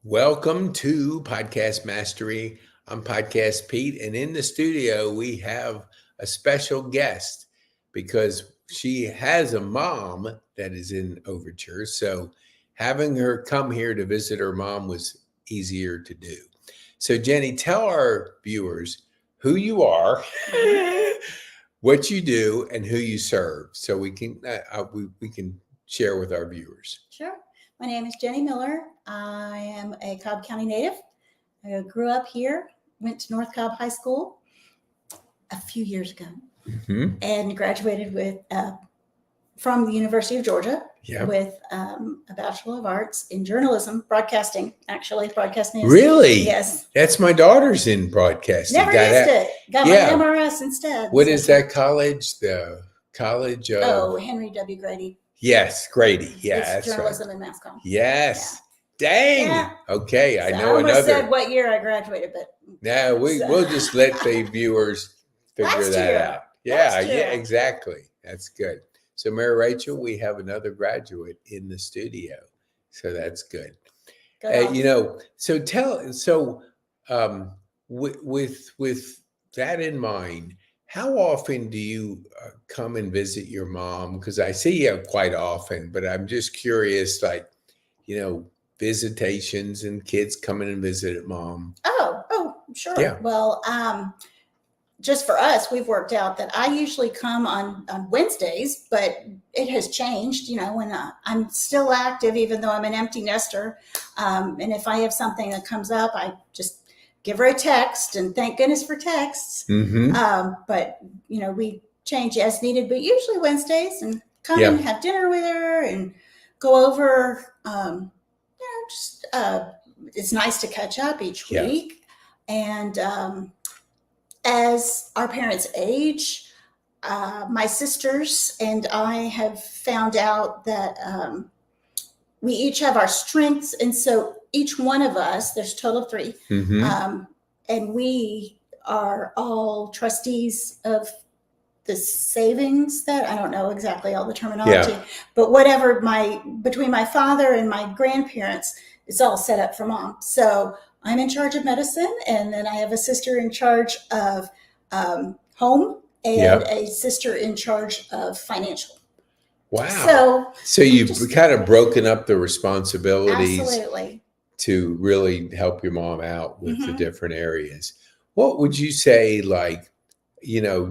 Welcome to Podcast Mastery. I'm Podcast Pete, and in the studio we have a special guest because she has a mom that is in Overture. So having her come here to visit her mom was easier to do. So Jenny, tell our viewers who you are, what you do, and who you serve, so we can share with our viewers. Sure. My name is Jenny Miller. I am a Cobb County native. I grew up here, went to North Cobb High School a few years ago, and graduated from the University of Georgia with a Bachelor of Arts in Journalism, broadcasting, broadcasting. Really? Yes. That's my daughter's in broadcasting. Never used it. Got my MRS instead. What is that college? The College of... Henry W. Grady. Yes, Grady. Yeah, it's that's journalism right. and mass comm. Yes. Yeah. Dang. Yeah. Okay, I know I almost another. said what year I graduated, but no, we'll just let the viewers figure that out. Yeah, exactly. That's good. So, Mary Rachel, we have another graduate in the studio, so that's good. With that in mind, how often do you come and visit your mom? Because I see you quite often, but I'm just curious, visitations and kids coming and visit mom. Oh, sure. Yeah. Well, just for us, we've worked out that I usually come on Wednesdays, but it has changed, when I'm still active, even though I'm an empty nester. And if I have something that comes up, I just give her a text, and thank goodness for texts. But we change as needed, but usually Wednesdays, and come and have dinner with her and go over, it's nice to catch up each week. And as our parents age, my sisters and I have found out that we each have our strengths. And so each one of us, there's a total of 3, and we are all trustees of the savings that, I don't know exactly all the terminology, but whatever between my father and my grandparents, it's all set up for mom. So I'm in charge of medicine, and then I have a sister in charge of home, and a sister in charge of financial. Wow. So you've kind of broken up the responsibilities. Absolutely. To really help your mom out with the different areas. What would you say,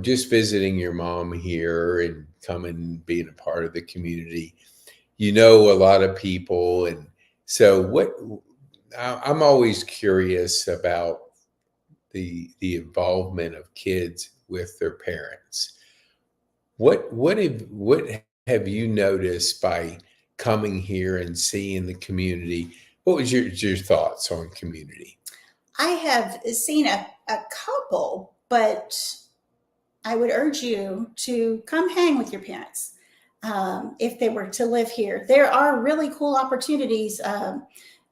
just visiting your mom here and coming, being a part of the community, a lot of people. And so I'm always curious about the involvement of kids with their parents. What have you noticed by coming here and seeing the community? What was your thoughts on community? I have seen a couple, but I would urge you to come hang with your parents if they were to live here. There are really cool opportunities.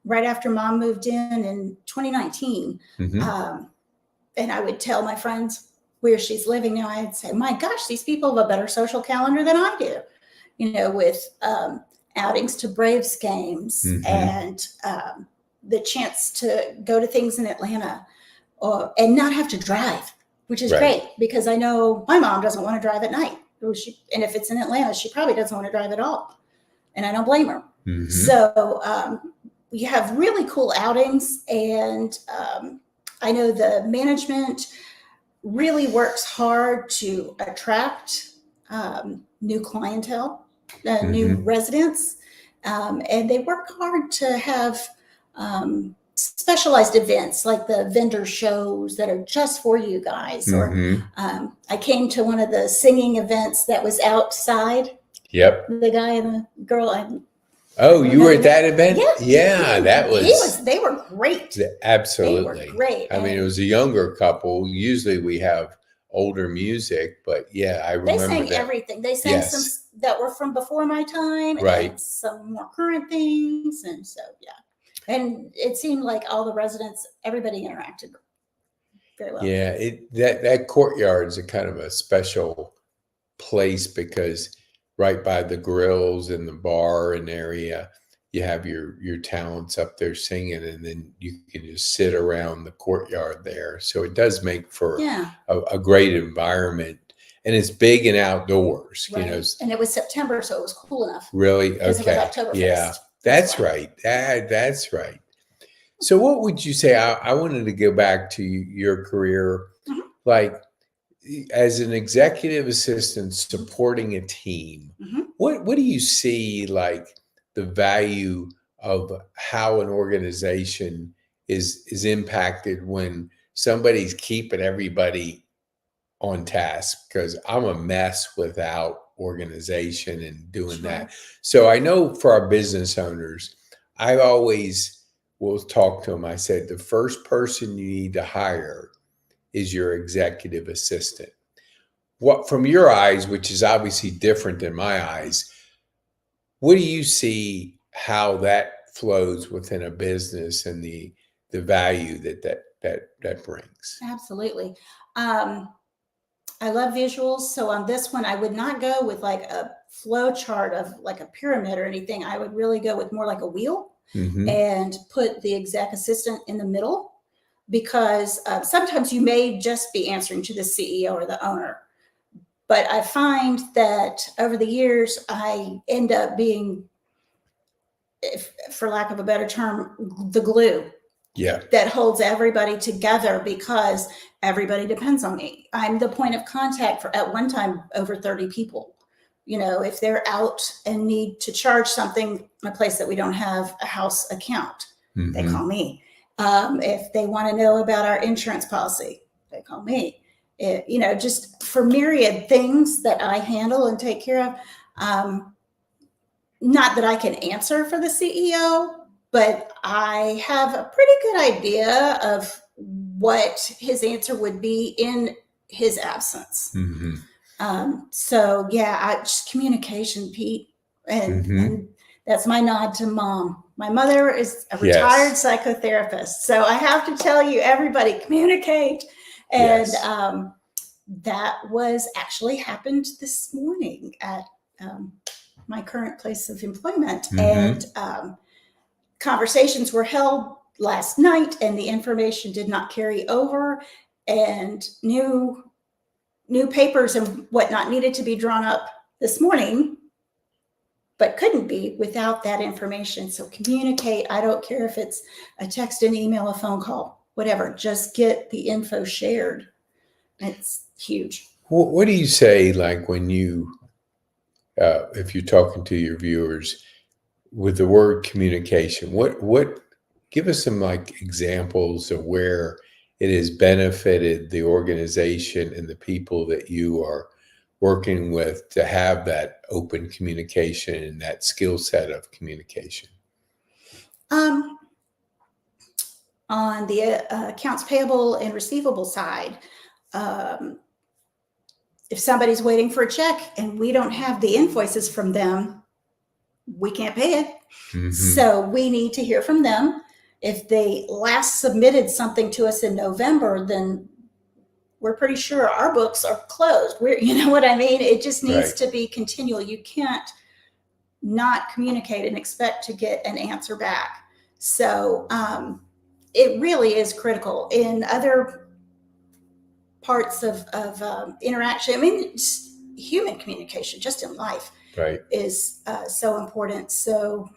Right after mom moved in 2019, and I would tell my friends where she's living now, I'd say, my gosh, these people have a better social calendar than I do, with outings to Braves games and the chance to go to things in Atlanta and not have to drive, which is great, because I know my mom doesn't want to drive at night. And if it's in Atlanta, she probably doesn't want to drive at all. And I don't blame her. So we have really cool outings. And I know the management really works hard to attract new clientele. New residents, and they work hard to have specialized events like the vendor shows that are just for you guys. Or I came to one of the singing events that was outside. The guy and the girl. You were at that event? Yeah, that was. They were great. Absolutely, they were great. I mean, it was a younger couple. Usually we have older music, but I remember they sang everything. They sang some that were from before my time, and some more current things, and so and it seemed like all the residents, everybody interacted very well. That courtyard is a kind of a special place because right by the grills and the bar and area, you have your talents up there singing, and then you can just sit around the courtyard there. So it does make for Yeah. a great environment, and it's big and outdoors. Right. You know, And it was September, so it was cool enough really because it was okay. Oktoberfest. Yeah, as that's well. right. That's right. So what would you say? I wanted to go back to your career, Mhm. like as an executive assistant supporting a team. Mhm. What do you see like the value of how an organization is impacted when somebody's keeping everybody on task? Because I'm a mess without organization and doing Sure. that. So I know for our business owners, I always will talk to them. I said, the first person you need to hire is your executive assistant. What, from your eyes, which is obviously different than my eyes, what do you see how that flows within a business and the value that brings? Absolutely. I love visuals. So on this one, I would not go with like a flow chart of like a pyramid or anything. I would really go with more like a wheel Mm-hmm. and put the exec assistant in the middle, because sometimes you may just be answering to the CEO or the owner. But I find that over the years, I end up being, if, for lack of a better term, the glue Yeah. that holds everybody together, because everybody depends on me. I'm the point of contact for, at one time, over 30 people. You know, if they're out and need to charge something in a place that we don't have a house account, they Mm-hmm. call me. If they want to know about our insurance policy, they call me. You know, just for myriad things that I handle and take care of. Not that I can answer for the CEO, but I have a pretty good idea of what his answer would be in his absence. Mm-hmm. So yeah, just communication, Pete, and that's my nod to mom. My mother is a retired psychotherapist, so I have to tell you, everybody communicate. And that was actually happened this morning at my current place of employment. And conversations were held last night, and the information did not carry over, and new papers and whatnot needed to be drawn up this morning, but couldn't be without that information. So communicate. I don't care if it's a text, an email, a phone call, whatever, just get the info shared. It's huge. What do you say, like when you, if you're talking to your viewers with the word communication, what, give us some like examples of where it has benefited the organization and the people that you are working with to have that open communication and that skill set of communication? On the accounts payable and receivable side, if somebody's waiting for a check and we don't have the invoices from them, we can't pay it. Mm-hmm. So we need to hear from them. If they last submitted something to us in November, then we're pretty sure our books are closed. You know what I mean? It just needs to be continual. You can't not communicate and expect to get an answer back. So it really is critical. In other parts of interaction, I mean, human communication just in life is so important. So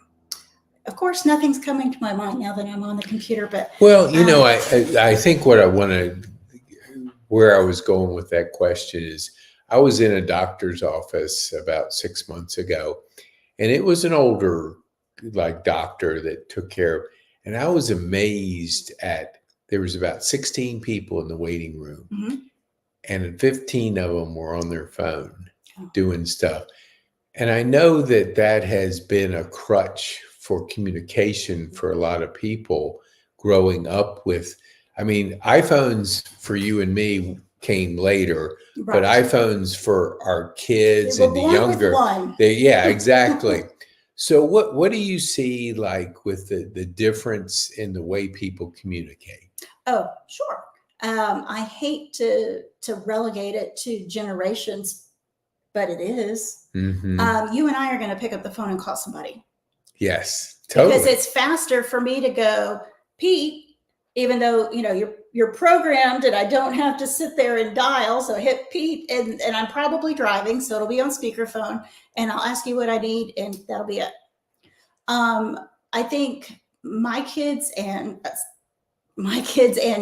of course, nothing's coming to my mind now that I'm on the computer, but well, you know, I think what I want to, where I was going with that question is, I was in a doctor's office about 6 months ago, and it was an older like doctor that took care of, and I was amazed at, there was about 16 people in the waiting room, and 15 of them were on their phone doing stuff. And I know that that has been a crutch for communication for a lot of people growing up with, I mean, iPhones for you and me came later, but iPhones for our kids and the younger, yeah, exactly. So what do you see like with the difference in the way people communicate? Oh, sure. I hate to relegate it to generations, but it is. You and I are going to pick up the phone and call somebody. Yes, totally. Because it's faster for me to go, Pete, even though, you're programmed and I don't have to sit there and dial. So hit Pete and I'm probably driving. So it'll be on speakerphone and I'll ask you what I need and that'll be it. I think my kids and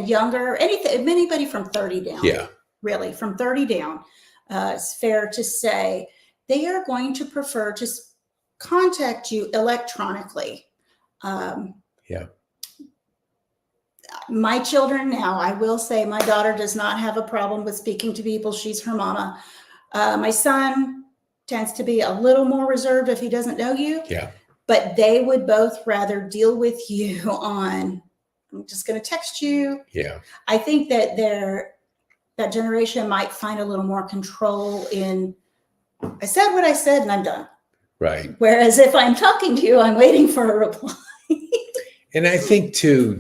younger, anybody from 30 down, Yeah. really from 30 down, it's fair to say they are going to prefer to contact you electronically. Yeah. My children now, I will say my daughter does not have a problem with speaking to people. She's her mama. My son tends to be a little more reserved if he doesn't know you. Yeah. But they would both rather deal with you on, I'm just going to text you. Yeah. I think that that generation might find a little more control in, I said what I said and I'm done. Right. Whereas if I'm talking to you, I'm waiting for a reply. And I think too,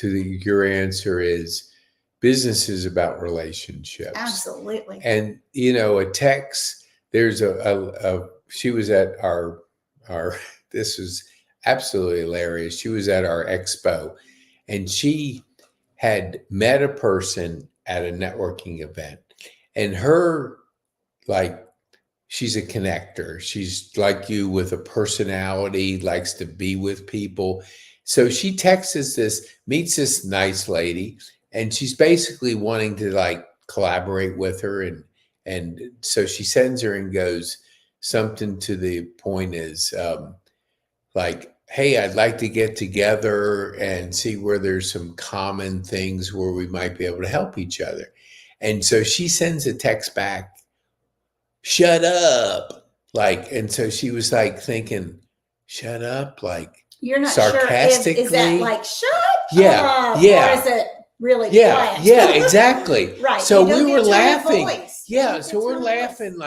your answer is business is about relationships. Absolutely. And, a text, there's she was at our, this was absolutely hilarious. She was at our expo and she had met a person at a networking event and she's a connector. She's like you with a personality, likes to be with people. So she meets this nice lady, and she's basically wanting to collaborate with her. And so she sends her and goes something to the point is hey, I'd like to get together and see where there's some common things where we might be able to help each other. And so she sends a text back, shut up. And so she was thinking, shut up, you're not sarcastically. Sure is that shut yeah, up? Yeah. Or is it really quiet? Yeah, exactly. Right. So we were laughing. Yeah. So we're laughing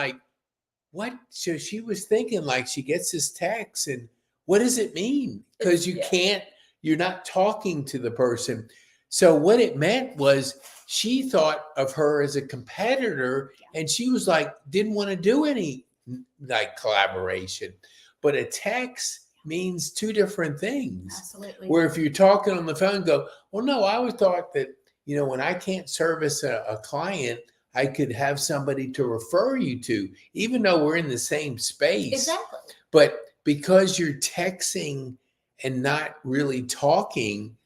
what? So she was thinking she gets this text and what does it mean? Because you're not talking to the person. So what it meant was she thought of her as a competitor and she was didn't want to do any collaboration. But a text means two different things. Absolutely. Where if you're talking on the phone, go, well, no, I always thought that, when I can't service a client, I could have somebody to refer you to, even though we're in the same space. Exactly. But because you're texting and not really talking,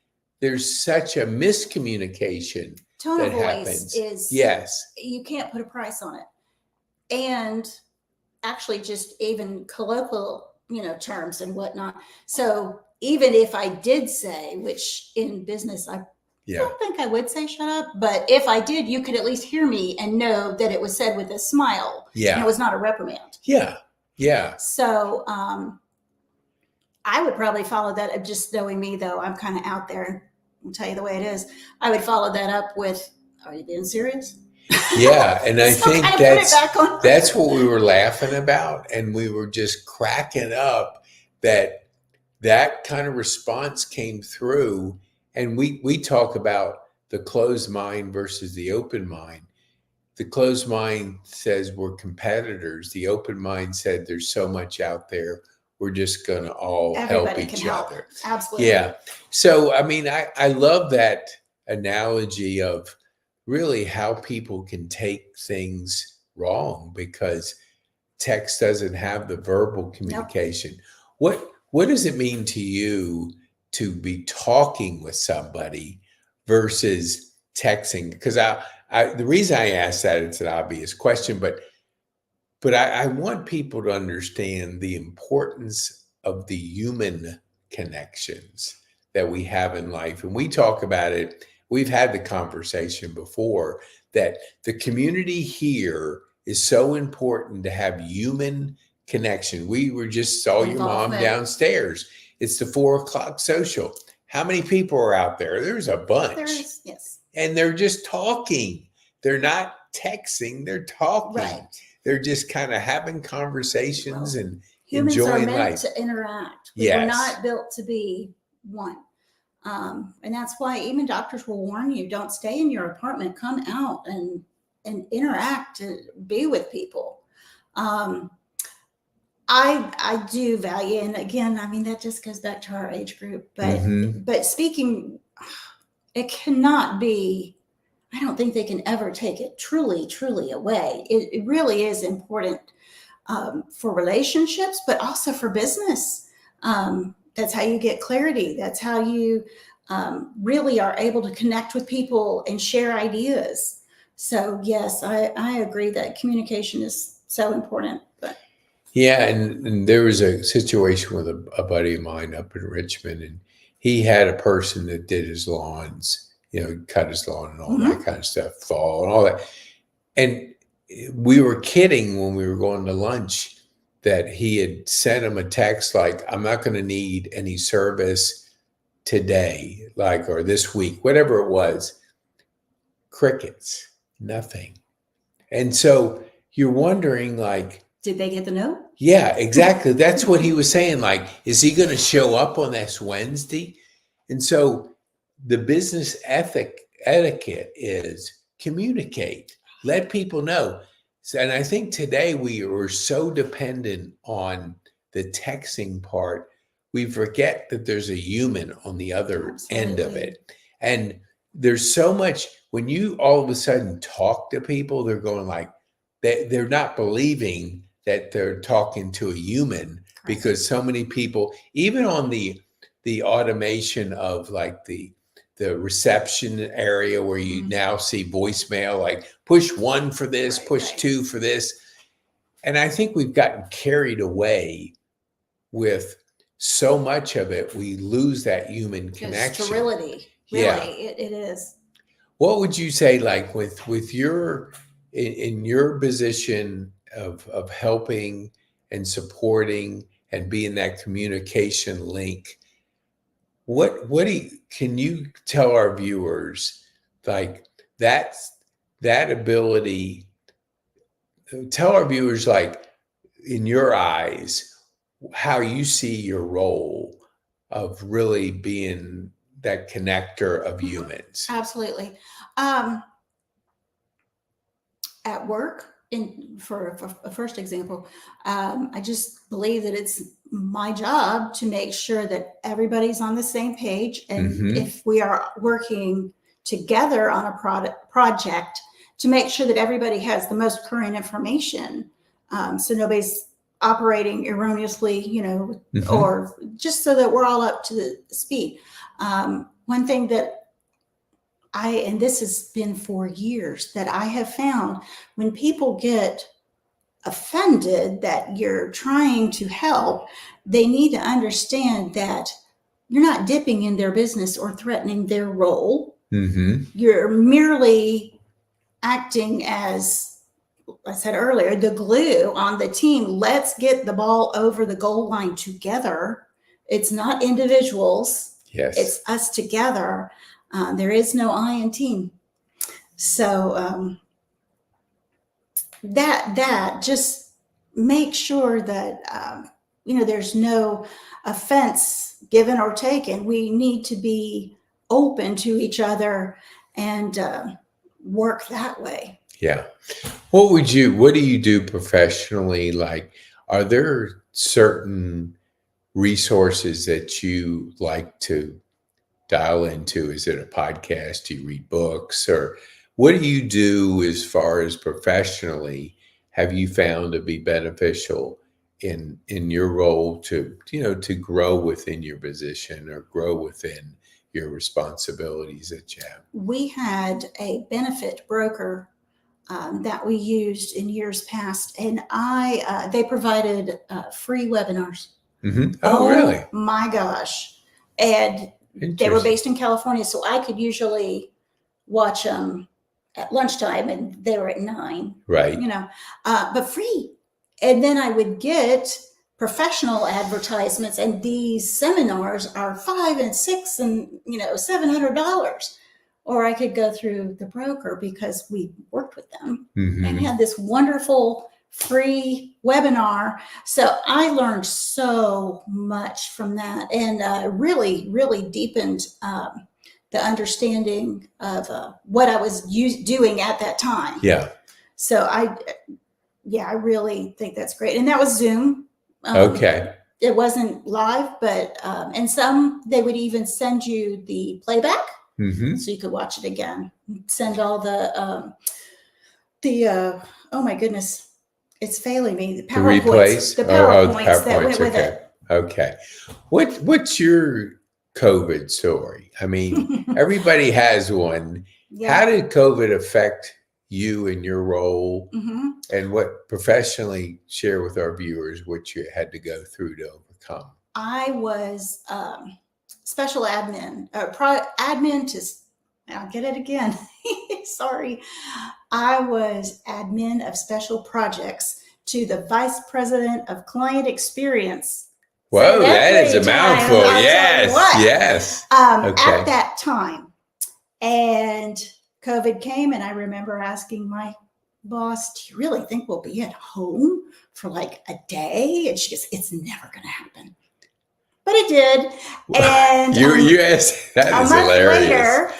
there's such a miscommunication. Tone that of voice happens. is, yes, you can't put a price on it. And actually just even colloquial, terms and whatnot. So even if I did say, which in business, I don't think I would say shut up, but if I did, you could at least hear me and know that it was said with a smile. Yeah. And it was not a reprimand. Yeah. Yeah. So I would probably follow that. Just knowing me, though, I'm kind of out there. I'll tell you the way it is. I would follow that up with, are you being serious? Yeah. And I So think kind of that's what we were laughing about. And we were just cracking up that kind of response came through. And we talk about the closed mind versus the open mind. The closed mind says we're competitors. The open mind said there's so much out there. We're just going to all help each other. Absolutely. Yeah. So, I love that analogy of really how people can take things wrong because text doesn't have the verbal communication. Nope. What does it mean to you to be talking with somebody versus texting? Because the reason I ask that, it's an obvious question, but I want people to understand the importance of the human connections that we have in life. And we talk about it. We've had the conversation before that the community here is so important to have human connection. We saw your mom downstairs. It's the 4:00 social. How many people are out there? There's a bunch. There is, yes. And they're just talking. They're not texting. They're talking. Right. They're just kind of having conversations and humans enjoying are meant life. to interact. Yes. We're not built to be one. And that's why even doctors will warn you, don't stay in your apartment, come out and interact, and be with people. I do value, and again, I mean, that just goes back to our age group, Mm-hmm. but speaking, it cannot be, I don't think they can ever take it truly away. It really is important for relationships, but also for business. That's how you get clarity. That's how you really are able to connect with people and share ideas. So yes, I agree that communication is so important. But Yeah, and there was a situation with a buddy of mine up in Richmond, and he had a person that did his lawns, cut his lawn and all that mhm. kind of stuff, fall and all that. And we were kidding when we were going to lunch that he had sent him a text like, "I'm not going to need any service today, like, or this week," whatever it was. Crickets, nothing. And so you're wondering, like, Did they get the note? yeah, exactly. That's what he was saying. Like, is he going to show up on this Wednesday? And so the business etiquette is communicate, let people know. And I think today we are so dependent on the texting part, we forget that there's a human on the other end of Absolutely. it. And there's so much when you all of a sudden talk to people, they're going like, they're not believing that they're talking to a human because so many people, even on the automation of like the reception area where you Mhm. now see voicemail, like push 1 for this, push 2 for this. And I think we've gotten carried away with so much of it, we lose that human connection. Sterility, really, Yeah. it is. What would you say, like with your in your position of helping and supporting and being that communication link? What can you tell our viewers like that ability? Tell our viewers like in your eyes how you see your role of really being that connector of humans. Absolutely. At work, for a first example, I just believe that it's my job to make sure that everybody's on the same page. And Mm-hmm. if we are working together on a project, to make sure that everybody has the most current information, so nobody's operating erroneously, Mm-hmm. or just so that we're all up to the speed. One thing that and this has been for years, that I have found when people get offended that you're trying to help, they need to understand that you're not dipping in their business or threatening their role. Mm-hmm. You're merely acting as I said earlier, the glue on the team. Let's get the ball over the goal line together. It's not individuals. Yes. It's us together. There is no I in team. So that just make sure that there's no offense given or taken. We need to be open to each other and work that way. Yeah. What do you do professionally? Like, are there certain resources that you like to dial into? Is it a podcast? Do you read books? Or what do you do as far as professionally have you found to be beneficial in your role to grow within your position or grow within your responsibilities that you have? We had a benefit broker that we used in years past, and they provided free webinars. Mm-hmm. Oh, really? My gosh. And they were based in California, so I could usually watch them at lunchtime, and they were at 9. Right. But free. And then I would get professional advertisements, and these seminars are $500 and $600 and $700. Or I could go through the broker because we worked with them Mm-hmm. and had this wonderful free webinar. So I learned so much from that, and really, really deepened the understanding of what I was doing at that time. Yeah. So I really think that's great. And that was Zoom. Okay. It wasn't live, but and some they would even send you the playback Mm-hmm. so you could watch it again. Send all the oh my goodness, it's failing me. The The PowerPoints, replays. the Oh, the PowerPoints that went PowerPoints. with Okay. Okay. What's your COVID story? I mean, it. everybody has one. Yeah. How did COVID affect you and your role? hmm And what professionally share with our viewers what you had to go through to overcome? I was special admin, admin to. I'll get it again. Sorry. I was admin of special projects to the vice president of client experience. Whoa, Say that is a 3 times, mouthful. I'll tell you Yes, what. yes. Okay. At that time. And COVID came, and I remember asking my boss, do you really think we'll be at home for like a day? And she goes, it's never going to happen. But it did. And you asked, that is hilarious.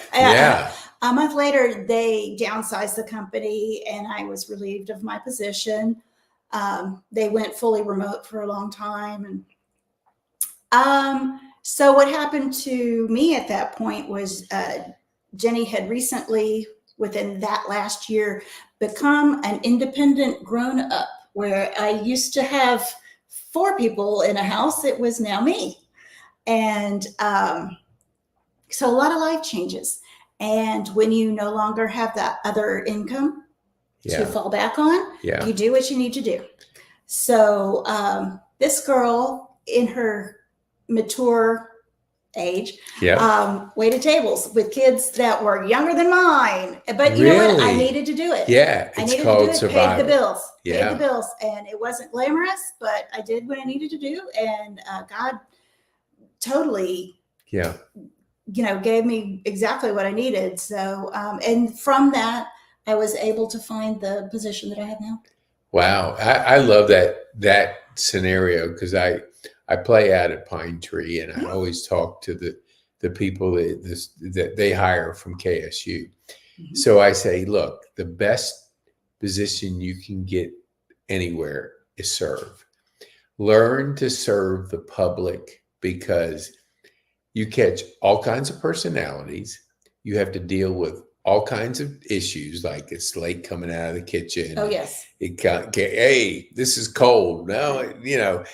A month later, they downsized the company, and I was relieved of my position. They went fully remote for a long time. And so what happened to me at that point was Jenny had recently, within that last year, become an independent grown up, where I used to have 4 people in a house. It was now me. And so a lot of life changes. And when you no longer have that other income to fall back on, you do what you need to do. So this girl in her mature age waited tables with kids that were younger than mine. But you know what? I needed to do it. Yeah, I it's needed called to do it. survival. Paid the bills. Paid the bills. And it wasn't glamorous, but I did what I needed to do. And God totally gave me exactly what I needed. So and from that, I was able to find the position that I have now. Wow. I love that scenario, because I play out at Pine Tree, and I always talk to the people that they hire from KSU. Mm-hmm. So I say, look, the best position you can get anywhere is serve. Learn to serve the public, because you catch all kinds of personalities. You have to deal with all kinds of issues, like it's late coming out of the kitchen. Oh, yes. Hey, this is cold. No,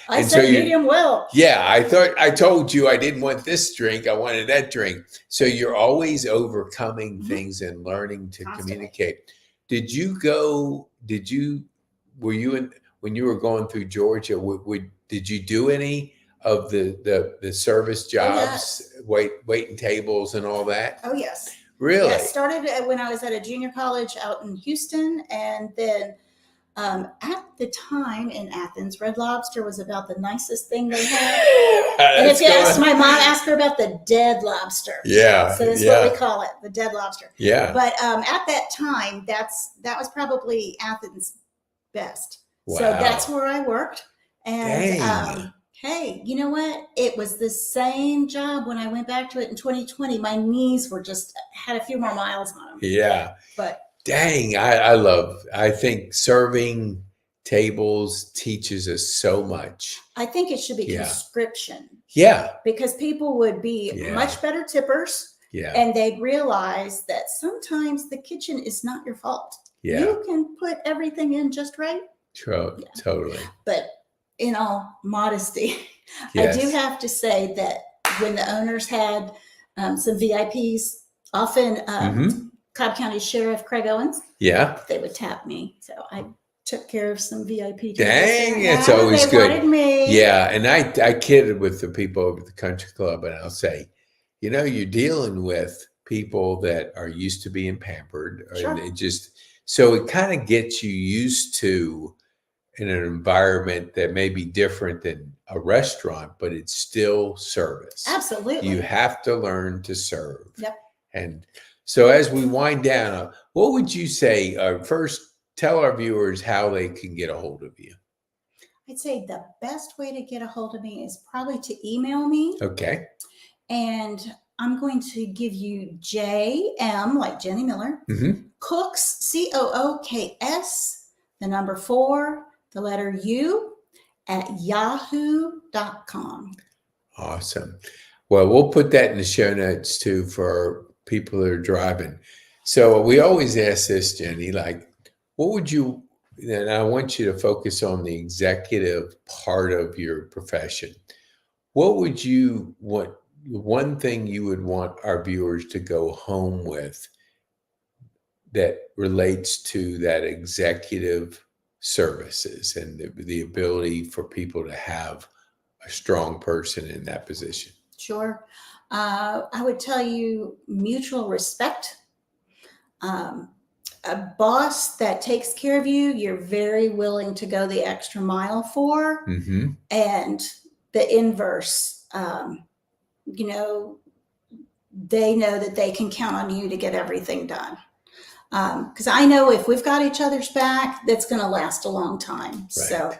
I said medium well. Yeah, I told you I didn't want this drink. I wanted that drink. So you're always overcoming things and learning to communicate. Were you when you were going through Georgia, did you do any of the service jobs, waiting tables and all that? Oh, yes. Really? Yeah, it started when I was at a junior college out in Houston. And then at the time in Athens, Red Lobster was about the nicest thing they had. And if you ask my mom, ask her about the dead lobster. Yeah. So that's what we call it, the dead lobster. Yeah. But at that time, that was probably Athens' best. Wow. So that's where I worked. And hey, you know what? It was the same job when I went back to it in 2020. My knees were had a few more miles on them. Yeah. But dang, I think serving tables teaches us so much. I think it should be conscription. Yeah. Because people would be much better tippers. Yeah. And they'd realize that sometimes the kitchen is not your fault. Yeah. You can put everything in just right. True. Totally. But in all modesty, I do have to say that when the owners had some VIPs, often Cobb County Sheriff Craig Owens, they would tap me. So I took care of some VIP. Dang, it's always good. Wanted me. Yeah, and I kidded with the people over at the country club, and I'll say, you're dealing with people that are used to being pampered, or they just, so it kind of gets you used to in an environment that may be different than a restaurant, but it's still service. Absolutely. You have to learn to serve. Yep. And so as we wind down, what would you say, first, tell our viewers how they can get a hold of you? I'd say the best way to get a hold of me is probably to email me. Okay. And I'm going to give you JM, like Jenny Miller, Cooks, COOKS, the number 4, the letter U, yahoo.com. Awesome. Well, we'll put that in the show notes too for people that are driving. So we always ask this, Jenny, like, what would you, and I want you to focus on the executive part of your profession. What would you want, one thing you would want our viewers to go home with that relates to that executive services and the ability for people to have a strong person in that position? Sure. I would tell you mutual respect. A boss that takes care of you, you're very willing to go the extra mile for. Mm-hmm. And the inverse, you know, they know that they can count on you to get everything done. Because I know if we've got each other's back, that's going to last a long time. Right. So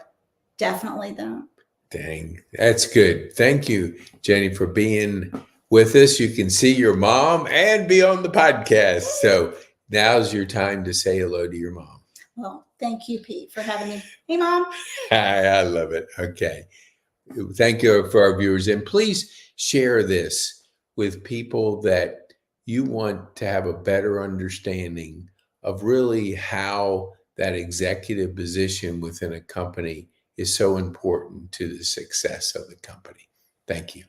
definitely that. Dang, that's good. Thank you, Jenny, for being with us. You can see your mom and be on the podcast. So now's your time to say hello to your mom. Well, thank you, Pete, for having me. Hey, Mom. I love it. Okay. Thank you for our viewers. And please share this with people that you want to have a better understanding of really how that executive position within a company is so important to the success of the company. Thank you.